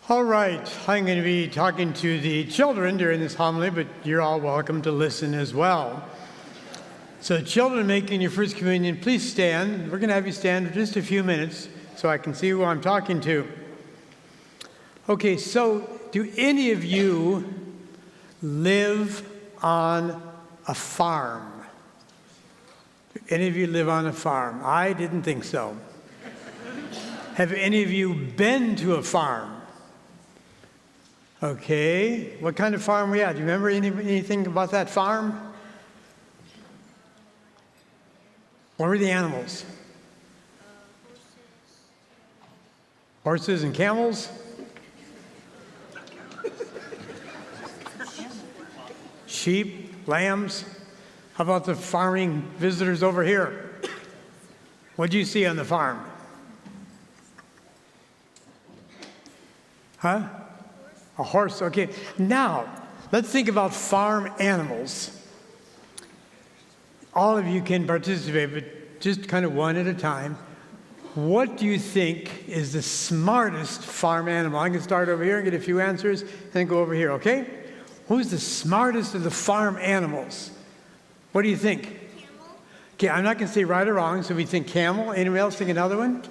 All right, I'm going to be talking to the children during this homily, but you're all welcome to listen as well. So children making your first communion, please stand. We're going to have you stand for just a few minutes so I can see who I'm talking to. Okay, so do any of you live on a farm? Do any of you live on a farm? I didn't think so. Have any of you been to a farm? Okay, what kind of farm were you at? Do you remember anything about that farm? What were the animals? Horses and camels? Sheep, lambs? How about the farming visitors over here? What did you see on the farm? Huh? A horse, okay. Now, let's think about farm animals. All of you can participate, but just kind of one at a time. What do you think is the smartest farm animal? I can start over here and get a few answers, and then go over here, okay? Who's the smartest of the farm animals? What do you think? Camel. Okay, I'm not going to say right or wrong, so we think camel. Anyone else think another one?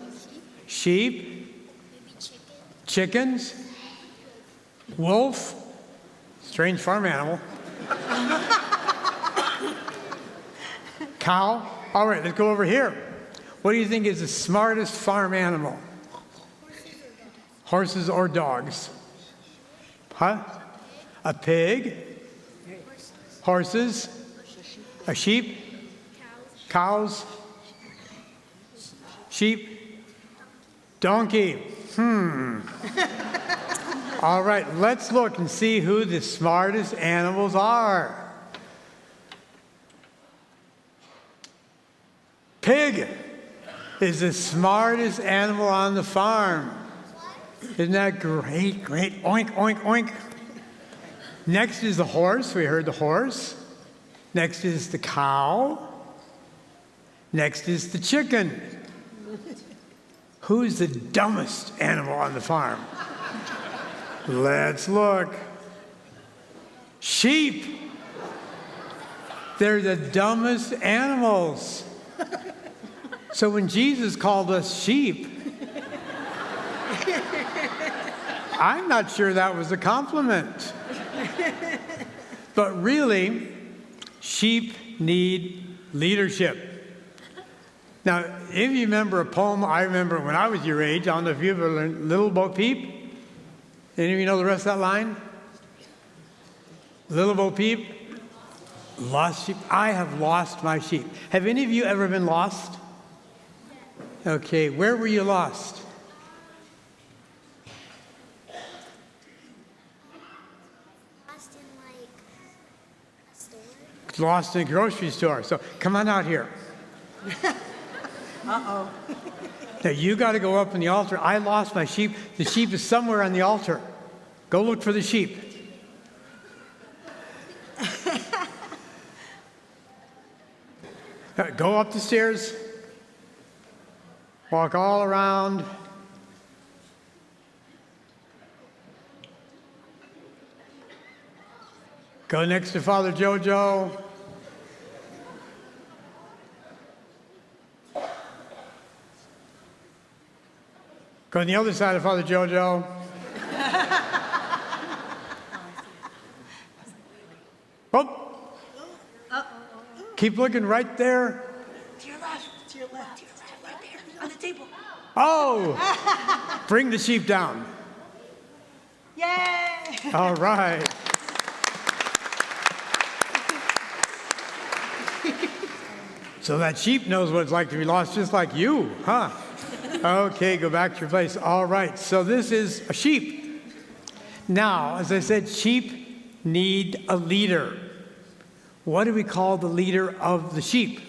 Sheep. Maybe chicken. Chickens. Wolf. Strange farm animal. Cow. All right, let's go over here. What do you think is the smartest farm animal? Horses or dogs? Huh? A pig? Horses? A sheep? Cows? Sheep? Donkey? All right, let's look and see who the smartest animals are. Pig is the smartest animal on the farm. Isn't that great? Great. Oink, oink, oink. Next is the horse. We heard the horse. Next is the cow. Next is the chicken. Who's the dumbest animal on the farm? Let's look. Sheep. They're the dumbest animals. So when Jesus called us sheep, I'm not sure that was a compliment. But really, sheep need leadership. Now, if you remember a poem I remember when I was your age, I don't know if you ever learned Little Bo Peep. Any of you know the rest of that line? Little Bo Peep, lost sheep. I have lost my sheep. Have any of you ever been lost? Okay, where were you lost? Lost in like a store. Lost in a grocery store. So come on out here. Uh-oh. Now you got to go up on the altar. I lost my sheep. The sheep is somewhere on the altar. Go look for the sheep. Go up the stairs. Walk all around. Go next to Father Jojo. Go on the other side of Father Jojo. Oh. Keep looking right there. To your left, to your left, to your left, right there, on the table. Oh! Bring the sheep down. Yay! All right. So that sheep knows what it's like to be lost just like you, huh? Okay, go back to your place. All right, so this is a sheep. Now, as I said, sheep need a leader. What do we call the leader of the sheep?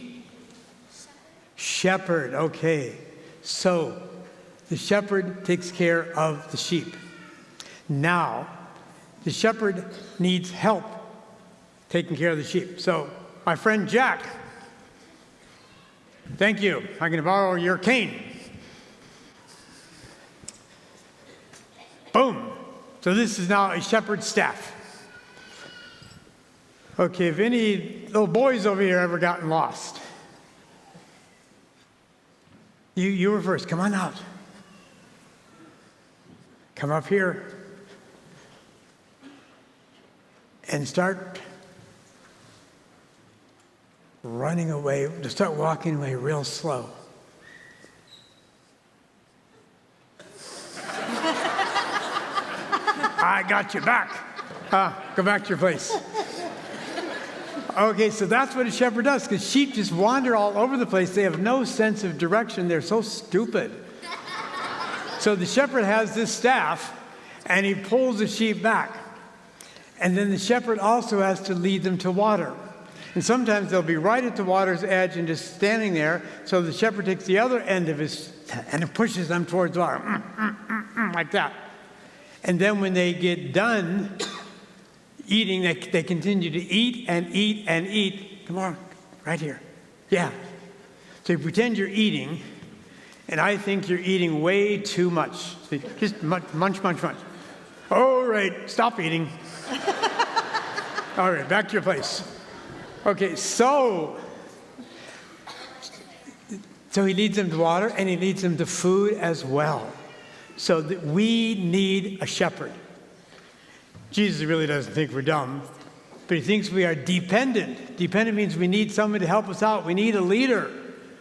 Shepherd, okay. So, the shepherd takes care of the sheep. Now, the shepherd needs help taking care of the sheep. So, my friend Jack, thank you. I'm going to borrow your cane. Boom. So this is now a shepherd's staff. Okay, if any little boys over here ever gotten lost, you were first. Come on out. Come up here and start running away. Just start walking away real slow. I got you back. Go back to your place. Okay, so that's what a shepherd does, because sheep just wander all over the place. They have no sense of direction. They're so stupid. So the shepherd has this staff, and he pulls the sheep back. And then the shepherd also has to lead them to water. And sometimes they'll be right at the water's edge and just standing there. So the shepherd takes the other end of his, and it pushes them towards water, like that. And then when they get done eating, they continue to eat and eat and eat. Come on, right here. Yeah. So you pretend you're eating, and I think you're eating way too much. So just munch. All right, stop eating. All right, back to your place. Okay, so he leads them to water, and he leads them to food as well. So that we need a shepherd. Jesus really doesn't think we're dumb, but he thinks we are dependent. Dependent means we need someone to help us out. We need a leader.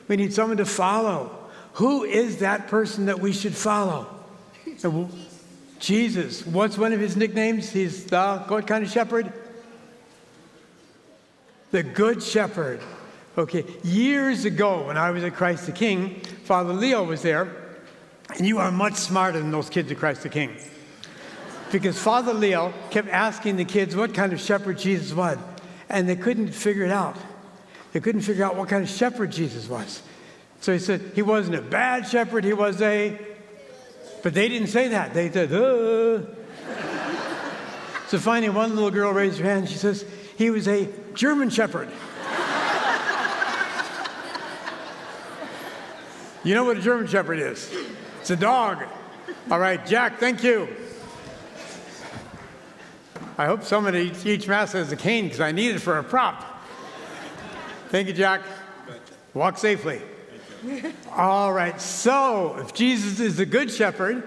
We need someone to follow. Who is that person that we should follow? Jesus. What's one of his nicknames? He's the what kind of shepherd? The Good Shepherd. Okay, years ago when I was at Christ the King, Father Leo was there, and you are much smarter than those kids at Christ the King. Because Father Leo kept asking the kids what kind of shepherd Jesus was, and they couldn't figure it out. They couldn't figure out what kind of shepherd Jesus was. So he said, he wasn't a bad shepherd, he was a... But they didn't say that. They said, So finally one little girl raised her hand, she says, he was a German shepherd. You know what a German shepherd is? It's a dog. All right, Jack, thank you. I hope someone at each mass has a cane because I need it for a prop. Thank you, Jack. Walk safely. All right, so if Jesus is the Good Shepherd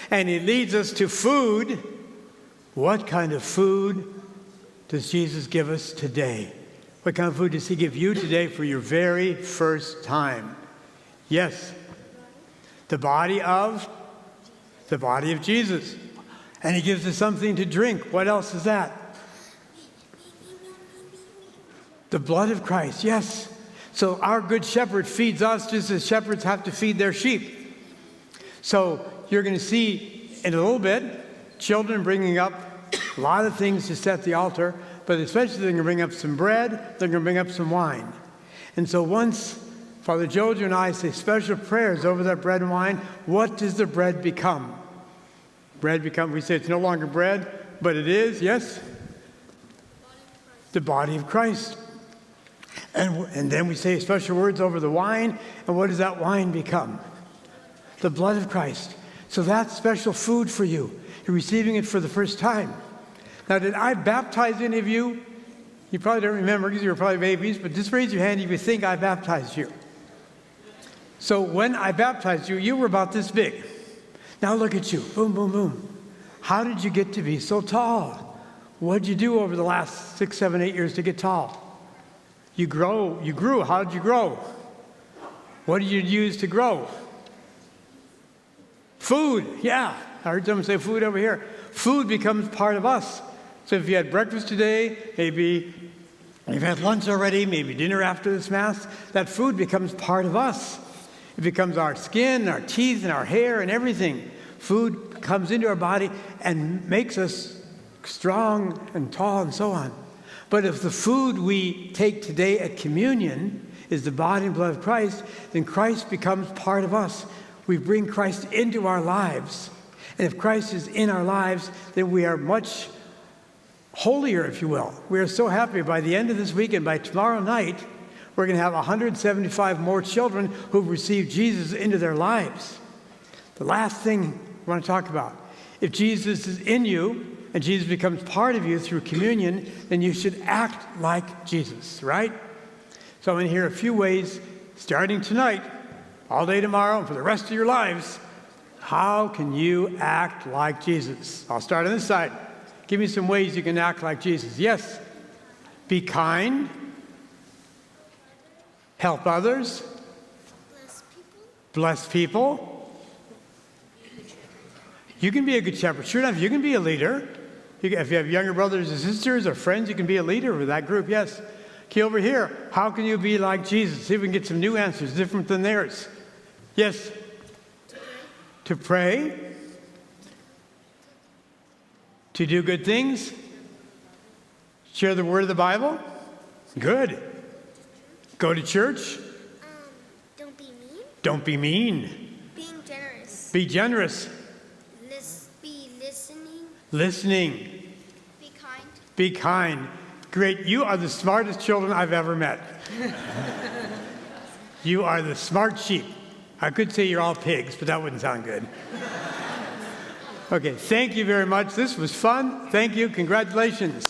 and he leads us to food, what kind of food does Jesus give us today? What kind of food does he give you today for your very first time? Yes, the body of Jesus. And he gives us something to drink. What else is that? The blood of Christ, yes. So our good shepherd feeds us just as shepherds have to feed their sheep. So you're going to see in a little bit children bringing up a lot of things to set the altar, but especially they're going to bring up some bread, they're going to bring up some wine. And so once Father Jojo and I say special prayers over that bread and wine, what does the bread become? We say it's no longer bread, but it is, yes? The body of Christ. And then we say special words over the wine, and what does that wine become? The blood of Christ. So that's special food for you. You're receiving it for the first time. Now, did I baptize any of you? You probably don't remember because you were probably babies, but just raise your hand if you think I baptized you. So when I baptized you, you were about this big. Now look at you. Boom, boom, boom. How did you get to be so tall? What did you do over the last 6, 7, 8 years to get tall? You grew. How did you grow? What did you use to grow? Food. Yeah. I heard someone say food over here. Food becomes part of us. So if you had breakfast today, maybe you've had lunch already, maybe dinner after this Mass, that food becomes part of us. It becomes our skin, our teeth, and our hair, and everything. Food comes into our body and makes us strong and tall and so on. But if the food we take today at communion is the body and blood of Christ, then Christ becomes part of us. We bring Christ into our lives. And if Christ is in our lives, then we are much holier, if you will. We are so happy by the end of this week and by tomorrow night, we're going to have 175 more children who've received Jesus into their lives. The last thing I want to talk about If Jesus is in you and Jesus becomes part of you through communion, then you should act like Jesus, right? So I'm going to hear a few ways, starting tonight, all day tomorrow, and for the rest of your lives. How can you act like Jesus? I'll start on this side. Give me some ways you can act like Jesus. Yes. Be kind. Help others. Bless people. You can be a good shepherd. Sure enough, you can be a leader. If you have younger brothers and sisters or friends, you can be a leader with that group. Yes. Okay, over here, how can you be like Jesus? See if we can get some new answers, different than theirs. Yes. To pray. To do good things. Share the word of the Bible. Good. Go to church. Don't be mean. Don't be mean. Being generous. Be generous. Be listening. Listening. Be kind. Be kind. Great. You are the smartest children I've ever met. You are the smart sheep. I could say you're all pigs, but that wouldn't sound good. Okay, thank you very much. This was fun. Thank you. Congratulations.